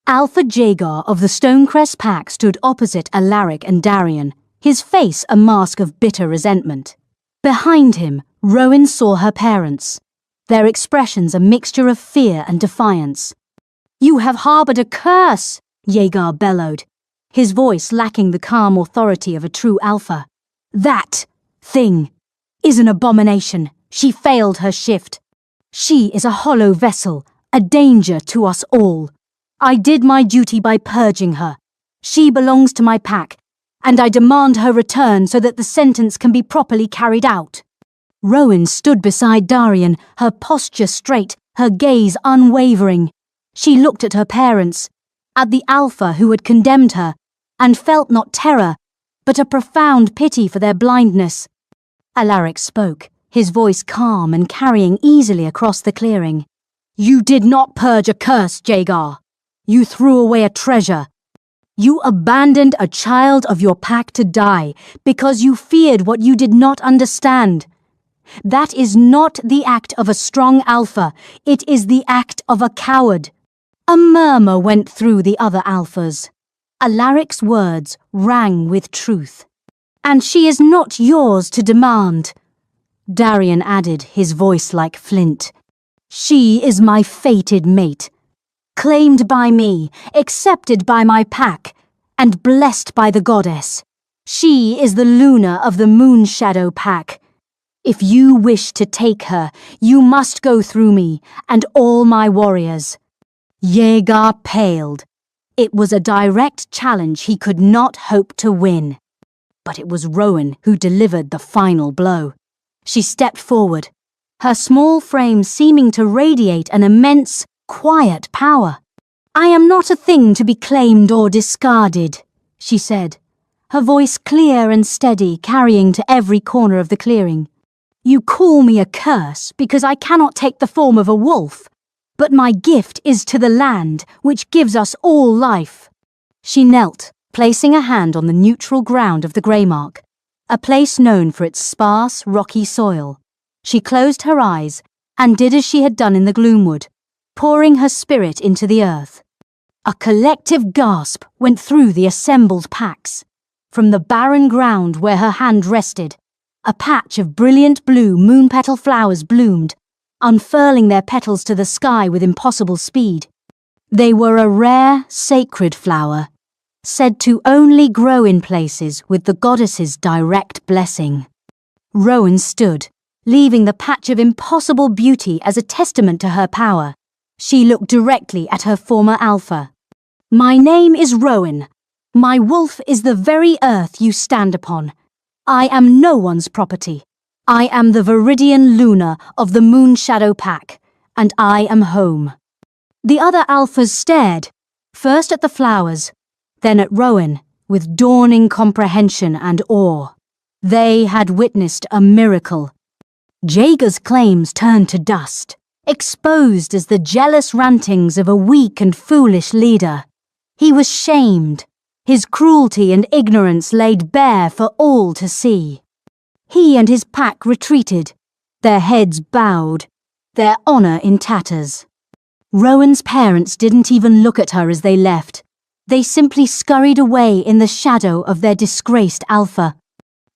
Alpha Jaeger of the Stonecrest Pack stood opposite Alaric and Darian, his face a mask of bitter resentment. Behind him, Rowan saw her parents, their expressions a mixture of fear and defiance. "You have harbored a curse," Jaeger bellowed, his voice lacking the calm authority of a true alpha. "That thing is an abomination. She failed her shift. She is a hollow vessel, a danger to us all. I did my duty by purging her. She belongs to my pack, and I demand her return so that the sentence can be properly carried out." Rowan stood beside Darian, her posture straight, her gaze unwavering. She looked at her parents, at the alpha who had condemned her, and felt not terror, but a profound pity for their blindness. Alaric spoke, his voice calm and carrying easily across the clearing. "You did not purge a curse, Jaeger. You threw away a treasure. You abandoned a child of your pack to die because you feared what you did not understand. That is not the act of a strong alpha, it is the act of a coward." A murmur went through the other alphas. Alaric's words rang with truth. "And she is not yours to demand," Darian added, his voice like flint. "She is my fated mate, claimed by me, accepted by my pack, and blessed by the goddess. She is the Luna of the Moonshadow Pack. If you wish to take her, you must go through me and all my warriors." Jaeger paled. It was a direct challenge he could not hope to win. But it was Rowan who delivered the final blow. She stepped forward, her small frame seeming to radiate an immense, quiet power. "I am not a thing to be claimed or discarded," she said, her voice clear and steady, carrying to every corner of the clearing. "You call me a curse because I cannot take the form of a wolf, but my gift is to the land, which gives us all life." She knelt, placing a hand on the neutral ground of the Greymark, a place known for its sparse, rocky soil. She closed her eyes and did as she had done in the Gloomwood, pouring her spirit into the earth. A collective gasp went through the assembled packs. From the barren ground where her hand rested, a patch of brilliant blue moonpetal flowers bloomed, unfurling their petals to the sky with impossible speed. They were a rare, sacred flower, said to only grow in places with the goddess's direct blessing. Rowan stood, leaving the patch of impossible beauty as a testament to her power. She looked directly at her former alpha. "My name is Rowan. My wolf is the very earth you stand upon. I am no one's property. I am the Viridian Luna of the Moonshadow Pack, and I am home." The other alphas stared, first at the flowers, then at Rowan, with dawning comprehension and awe. They had witnessed a miracle. Jaeger's claims turned to dust, exposed as the jealous rantings of a weak and foolish leader. He was shamed, his cruelty and ignorance laid bare for all to see. He and his pack retreated, their heads bowed, their honor in tatters. Rowan's parents didn't even look at her as they left. They simply scurried away in the shadow of their disgraced alpha.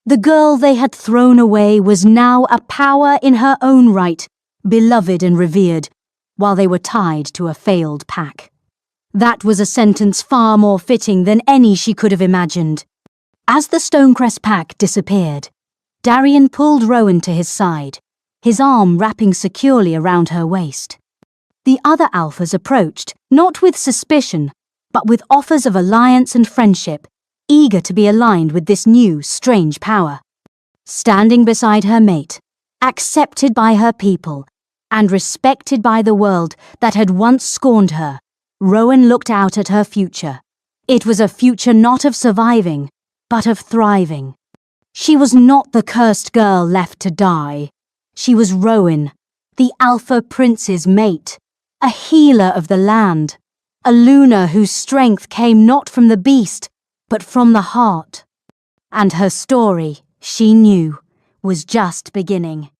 The girl they had thrown away was now a power in her own right, beloved and revered, while they were tied to a failed pack. That was a sentence far more fitting than any she could have imagined. As the Stonecrest pack disappeared, Darian pulled Rowan to his side, his arm wrapping securely around her waist. The other alphas approached, not with suspicion, but with offers of alliance and friendship, eager to be aligned with this new, strange power. Standing beside her mate, accepted by her people, and respected by the world that had once scorned her, Rowan looked out at her future. It was a future not of surviving, but of thriving. She was not the cursed girl left to die. She was Rowan, the Alpha Prince's mate, a healer of the land, a Luna whose strength came not from the beast, but from the heart. And her story, she knew, was just beginning.